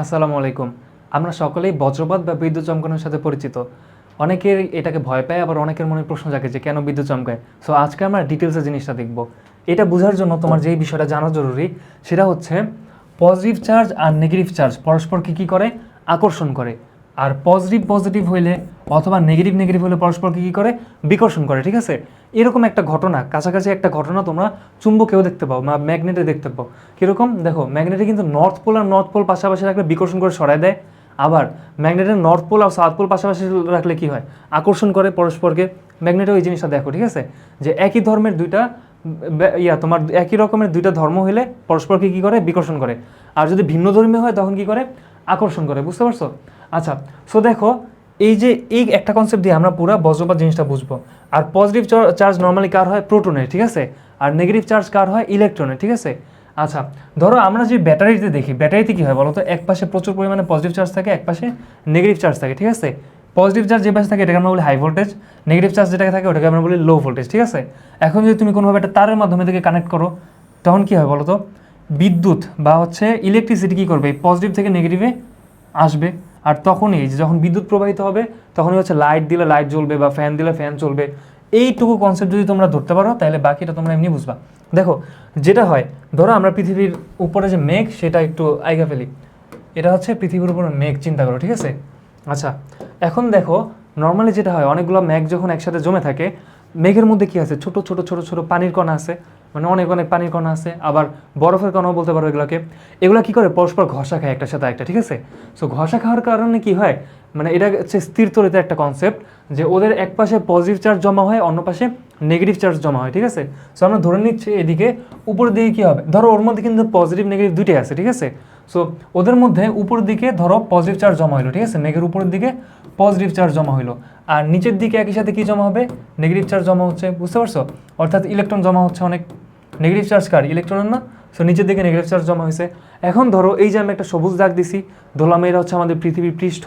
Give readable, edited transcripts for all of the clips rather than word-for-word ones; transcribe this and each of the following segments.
আসসালামু আলাইকুম। আমরা সকলেই বজ্রপাত বা বিদ্যুৎ চমকানোর সাথে পরিচিত। অনেকের এটাকে ভয় পায়, আবার অনেকের মনে প্রশ্ন জাগে যে কেন বিদ্যুৎ চমকায়। সো আজকে আমরা ডিটেলসে জিনিসটা দেখব। এটা বোঝার জন্য তোমার যেই বিষয়টা জানা জরুরি সেটা হচ্ছে পজিটিভ চার্জ আর নেগেটিভ চার্জ পরস্পরকে কী করে, আকর্ষণ করে। আর পজিটিভ পজিটিভ হইলে অথবা নেগেটিভ নেগেটিভ হলে পরস্পরকে কী করে, বিকর্ষণ করে। ঠিক আছে, এরকম একটা ঘটনা, কাছাকাছি একটা ঘটনা তোমরা চুম্বকেও দেখতে পাও বা ম্যাগনেটে দেখতে পাও। কীরকম দেখো, ম্যাগনেটে কিন্তু নর্থ পোল আর নর্থ পোল পাশাপাশি রাখলে বিকর্ষণ করে সরায় দেয়। আবার ম্যাগনেটের নর্থ পোল আর সাউথ পোল পাশাপাশি রাখলে কী হয়, আকর্ষণ করে পরস্পরকে। ম্যাগনেটে ওই জিনিসটা দেখো, ঠিক আছে, যে একই ধর্মের দুইটা তোমার একই রকমের দুইটা ধর্ম হইলে পরস্পরকে কী করে, বিকর্ষণ করে। আর যদি ভিন্ন ধর্মী হয় তখন কী করে, আকর্ষণ করে। বুঝতে পারছো? আচ্ছা, সো দেখো, এই একটা কনসেপ্ট দিয়ে আমরা পুরো বজ্রপাত জিনিসটা বুঝবো। আর পজিটিভ চার্জ নর্মালি কার হয়, প্রোটনের, ঠিক আছে। আর নেগেটিভ চার্জ কার হয়, ইলেকট্রনের, ঠিক আছে। আচ্ছা, ধরো আমরা যে ব্যাটারিতে দেখি, ব্যাটারিতে কী হয় বলো তো, এক পাশে প্রচুর পরিমাণে পজিটিভ চার্জ থাকে, এক পাশে নেগেটিভ চার্জ থাকে, ঠিক আছে। পজিটিভ চার্জ যে পাশে থাকে এটাকে আমরা বলি হাই ভোল্টেজ, নেগেটিভ চার্জ যেটাকে থাকে ওটাকে আমরা বলি লো ভোল্টেজ, ঠিক আছে। এখন যদি তুমি কোনোভাবে একটা তারের মাধ্যমে থেকে কানেক্ট করো, তখন কী হয় বলো তো, বিদ্যুৎ বা হচ্ছে ইলেকট্রিসিটি কী করবে, পজিটিভ থেকে নেগেটিভে আসবে। আর তখনই যে যখন বিদ্যুৎ প্রবাহিত হবে তখনই হচ্ছে লাইট দিলে লাইট জ্বলবে বা ফ্যান দিলে ফ্যান চলবে। এইটুকু কনসেপ্ট যদি তোমরা ধরতে পারো তাহলে বাকিটা তোমরা এমনি বুঝবা। দেখো যেটা হয়, ধরো আমরা পৃথিবীর উপরে যে মেঘ সেটা একটু আইগা ফেলি, এটা হচ্ছে পৃথিবীর উপরে মেঘ, চিন্তা করো, ঠিক আছে। আচ্ছা, এখন দেখো নর্মালি যেটা হয়, অনেকগুলো মেঘ যখন একসাথে জমে থাকে, মেঘের মধ্যে কী আছে, ছোট ছোট ছোট ছোট পানির কণা আছে, মানে অনেক অনেক পানির কণা আছে, আবার বরফের কণাও বলতে পারো এগুলোকে। এগুলো কী করে, পরস্পর ঘষা খায় একটার সাথে একটা, ঠিক আছে। সো ঘষা খাওয়ার কারণে কি হয়, মানে এটা হচ্ছে স্থির তরিতে একটা কনসেপ্ট, যে ওদের এক পাশে পজিটিভ চার্জ জমা হয়, অন্য পাশে নেগেটিভ চার্জ জমা হয়, ঠিক আছে। সো আমরা ধরে নিচ্ছি এদিকে উপরের দিকে কী হবে, ধরো ওর মধ্যে কিন্তু পজিটিভ নেগেটিভ দুইটাই আছে, ঠিক আছে। সো ওদের মধ্যে উপরের দিকে ধরো পজিটিভ চার্জ জমা হলো, ঠিক আছে, মেঘের উপরের দিকে পজিটিভ চার্জ জমা হলো, আর নিচের দিকে একই সাথে কী জমা হবে, নেগেটিভ চার্জ জমা হচ্ছে। বুঝতে পারছো? অর্থাৎ ইলেকট্রন জমা হচ্ছে অনেক। নেগেটিভ চার্জ কার, ইলেকট্রনের না। সো নিচের দিকে নেগেটিভ চার্জ জমা হয়েছে। এখন ধরো এই যে আমি একটা সবুজ দাগ দিছি, ধরলাম এটা হচ্ছে আমাদের পৃথিবীর পৃষ্ঠ।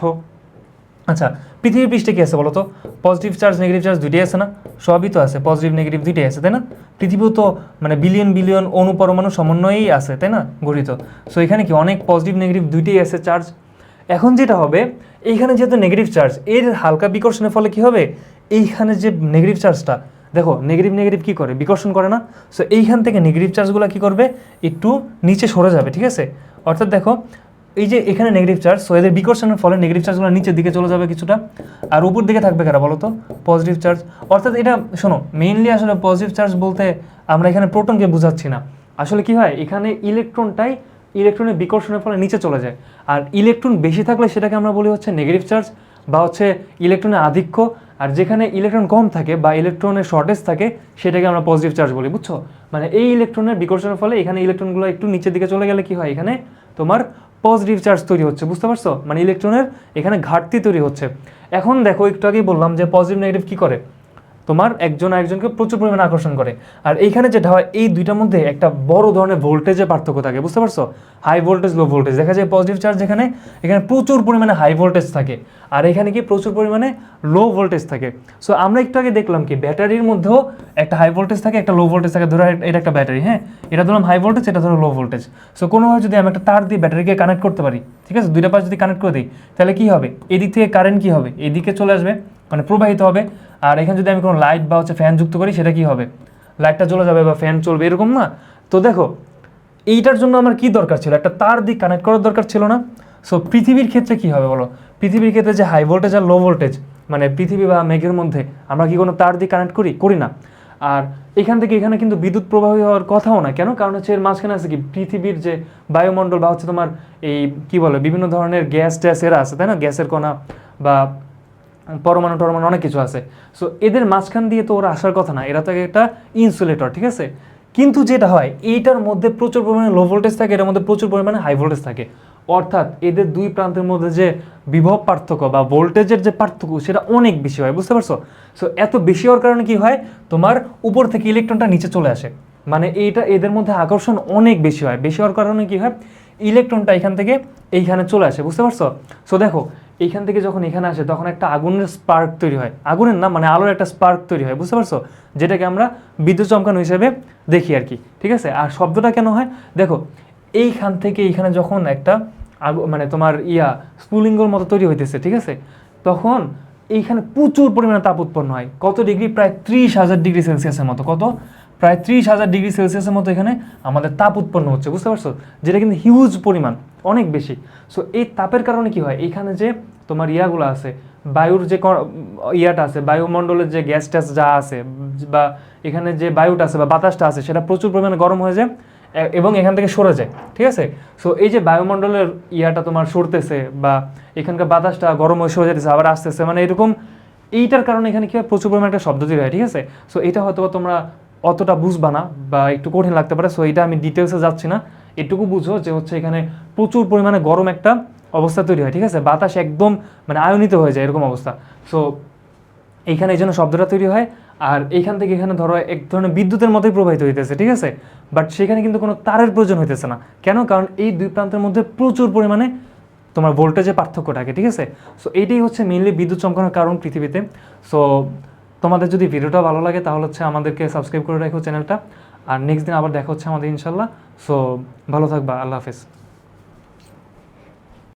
আচ্ছা, পৃথিবীর পৃষ্ঠে কী আছে বলো তো, পজিটিভ চার্জ নেগেটিভ চার্জ দুইটাই আছে না, সবই তো আছে, পজিটিভ নেগেটিভ দুইটাই আছে, তাই না। পৃথিবীও তো মানে বিলিয়ন বিলিয়ন অনুপরমাণু সমন্বয়েই আছে, তাই না, গঠিত। সো এখানে কি অনেক পজিটিভ নেগেটিভ দুইটাই আছে চার্জ। এখন যেটা হবে, এইখানে যেহেতু নেগেটিভ চার্জ, এর হালকা বিকর্ষণের ফলে কী হবে, এইখানে যে নেগেটিভ চার্জটা, দেখো নেগেটিভ নেগেটিভ কী করে, বিকর্ষণ করে না। সো এইখান থেকে নেগেটিভ চার্জগুলো কী করবে, একটু নিচে সরে যাবে, ঠিক আছে। অর্থাৎ দেখো এই যে এখানে নেগেটিভ চার্জ, সো এদের বিকর্ষণের ফলে নেগেটিভ চার্জগুলো নিচের দিকে চলে যাবে কিছুটা, আর উপর দিকে থাকবে কারা বলো তো, পজিটিভ চার্জ। অর্থাৎ এটা শোনো, মেইনলি আসলে পজিটিভ চার্জ বলতে আমরা এখানে প্রোটনকে বোঝাচ্ছি না। আসলে কি হয়, এখানে ইলেকট্রনটাই ইলেকট্রনের বিকর্ষণের ফলে নিচে চলে যায়। আর ইলেকট্রন বেশি থাকলে সেটাকে আমরা বলি হচ্ছে নেগেটিভ চার্জ বা হচ্ছে ইলেকট্রনের আধিক্য। আর যেখানে ইলেকট্রন কম থাকে বা ইলেকট্রনের শর্টেজ থাকে সেটাকে আমরা পজিটিভ চার্জ বলি। বুঝছো? মানে এই ইলেকট্রনের বিকর্ষণের ফলে এখানে ইলেকট্রনগুলো একটু নিচের দিকে চলে গেলে কি হয়, এখানে তোমার পজিটিভ চার্জ তৈরি হচ্ছে। বুঝতে পারছো? মানে ইলেকট্রনের এখানে ঘাটতি তৈরি হচ্ছে। এখন দেখো, একটু আগেই বললাম যে পজিটিভ নেগেটিভ কী করে, তোমার একজন আরেকজনকে প্রচুর পরিমাণে আকর্ষণ করে। আর এইখানে যেটা হয়, এই দুইটার মধ্যে একটা বড় ধরনের ভোল্টেজের পার্থক্য থাকে। বুঝতে পারছো? হাই ভোল্টেজ লো ভোল্টেজ দেখা যায় পজিটিভ চার্জ যেখানে, এখানে প্রচুর পরিমাণে হাই ভোল্টেজ থাকে, আর এখানে কি প্রচুর পরিমাণে লো ভোল্টেজ থাকে। সো আমরা একটু আগে দেখলাম কি, ব্যাটারির মধ্যেও একটা হাই ভোল্টেজ থাকে, একটা লো ভোল্টেজ থাকে। ধরো এটা একটা ব্যাটারি, হ্যাঁ, এটা ধরলাম হাই ভোল্টেজ, এটা ধরো লো ভোল্টেজ। সো কোনোভাবে যদি আমি একটা তার দিয়ে ব্যাটারিকে কানেক্ট করতে পারি, ঠিক আছে, দুইটা পাশ যদি কানেক্ট করে দিই, তাহলে কি হবে, এদিক থেকে কারেন্ট কি হবে, এদিকে চলে আসবে, মানে প্রবাহিত হবে। আর এখানে যদি আমি কোনো লাইট বা হচ্ছে ফ্যান যুক্ত করি, সেটা কি হবে, লাইটটা জ্বলে যাবে বা ফ্যান চলবে, এরকম না। তো দেখো, এইটার জন্য আমার কি দরকার ছিল, একটা তার দিয়ে কানেক্ট করার দরকার ছিল না। সো পৃথিবীর ক্ষেত্রে কি হবে বলো, পৃথিবীর ক্ষেত্রে যে হাই ভোল্টেজ আর লো ভোল্টেজ, মানে পৃথিবী বা মেঘের মধ্যে আমরা কি কোনো তার দিয়ে কানেক্ট করি না। আর এখান থেকে এখানে কিন্তু বিদ্যুৎ প্রবাহ হওয়ার কথাও না। কেন? কারণ হচ্ছে এর মাঝখানে আছে কি, পৃথিবীর যে বায়ুমণ্ডল বা হচ্ছে তোমার এই কি বলে বিভিন্ন ধরনের গ্যাস ট্যাস এরা আছে, তাই না, গ্যাসের কণা বা পরমাণু টরমাণু অনেক কিছু আছে। সো এদের মাঝখান দিয়ে তো ওরা আসার কথা না, এরা তো একটা ইনসুলেটর, ঠিক আছে। কিন্তু যেটা হয়, এইটার মধ্যে প্রচুর পরিমাণে লো ভোল্টেজ থাকে, এটার মধ্যে প্রচুর পরিমাণে হাই ভোল্টেজ থাকে। অর্থাৎ এদের দুই প্রান্তের মধ্যে যে বিভব পার্থক্য বা ভোল্টেজের যে পার্থক্য, সেটা অনেক বেশি হয়। বুঝতে পারছো? সো এত বেশি হওয়ার কারণে কি হয়, তোমার উপর থেকে ইলেকট্রনটা নিচে চলে আসে, মানে এইটা এদের মধ্যে আকর্ষণ অনেক বেশি হয়। বেশি হওয়ার কারণে কি হয়, ইলেকট্রনটা এখান থেকে এইখানে চলে আসে। বুঝতে পারছো? সো দেখো, এইখান থেকে যখন এখানে আসে তখন একটা আগুনের স্পার্ক তৈরি হয়, আগুনের না মানে আলোর একটা স্পার্ক তৈরি হয়। বুঝতে পারছো? যেটাকে আমরা বিদ্যুৎ চমকানো হিসেবে দেখি আর কি, ঠিক আছে। আর শব্দটা কেন হয় দেখো, এইখান থেকে এইখানে যখন একটা মানে তোমার স্ফুলিঙ্গর মতো তৈরি হইতেছে, ঠিক আছে? তখন এইখানে প্রচুর পরিমাণে তাপ উৎপন্ন হয়। কত ডিগ্রি? প্রায় 30,000 ডিগ্রি সেলসিয়াসের মতো। কত? প্রায় 30,000 ডিগ্রি সেলসিয়াসের মতো এখানে আমাদের তাপ উৎপন্ন হচ্ছে, বুঝতে পারছো? যেটা কিন্তু হিউজ পরিমাণ, অনেক বেশি। সো এই তাপের কারণে কি হয়, এইখানে যে তোমার ইয়াগুলো আছে, বায়ুর যে ইয়াটা আছে, বায়ুমণ্ডলের যে গ্যাস ট্যাস যা আছে, বা এখানে যে বায়ুটা আছে বা বাতাসটা আছে, সেটা প্রচুর পরিমাণে গরম হয়ে যায় এবং এখান থেকে সরে যায়, ঠিক আছে? সো এই যে বায়ুমণ্ডলের ইয়াটা তোমার সরতেছে বা এখানকার বাতাসটা গরম হয়ে সরে যেতেছে আবার আসতেছে, মানে এরকম এইটার কারণে এখানে কি হয়, প্রচুর পরিমাণে একটা শব্দ তৈরি হয়, ঠিক আছে? সো এটা হয়তো তোমরা অতটা বুঝবা না বা একটু কঠিন লাগতে পারে। সো এটা আমি ডিটেলসে যাচ্ছি না, এটুকু বুঝো যে হচ্ছে এখানে প্রচুর পরিমাণে গরম একটা অবস্থা তৈরি হয়, ঠিক আছে? বাতাস একদম মানে আয়নিত হয়ে যায়, এরকম অবস্থা। সো এইখানে এই জন্য শব্দটা তৈরি হয়। আর এইখান থেকে এখানে ধরো এক ধরনের বিদ্যুতের মতোই প্রবাহিত হইতেছে, ঠিক আছে? বাট সেখানে কিন্তু কোনো তারের প্রয়োজন হইতেছে না। কেন? কারণ এই দুই প্রান্তের মধ্যে প্রচুর পরিমাণে তোমার ভোল্টেজের পার্থক্য থাকে, ঠিক আছে? সো এইটাই হচ্ছে মেইনলি বিদ্যুৎ চমকানোর কারণ পৃথিবীতে। সো তোমাদের যদি ভিডিওটা ভালো লাগে তাহলে হচ্ছে আমাদেরকে সাবস্ক্রাইব করে রাখো চ্যানেলটা। আর নেক্সট দিন আবার দেখা হচ্ছে আমাদের ইনশাল্লাহ। সো ভালো থাকবা, আল্লাহ হাফেজ।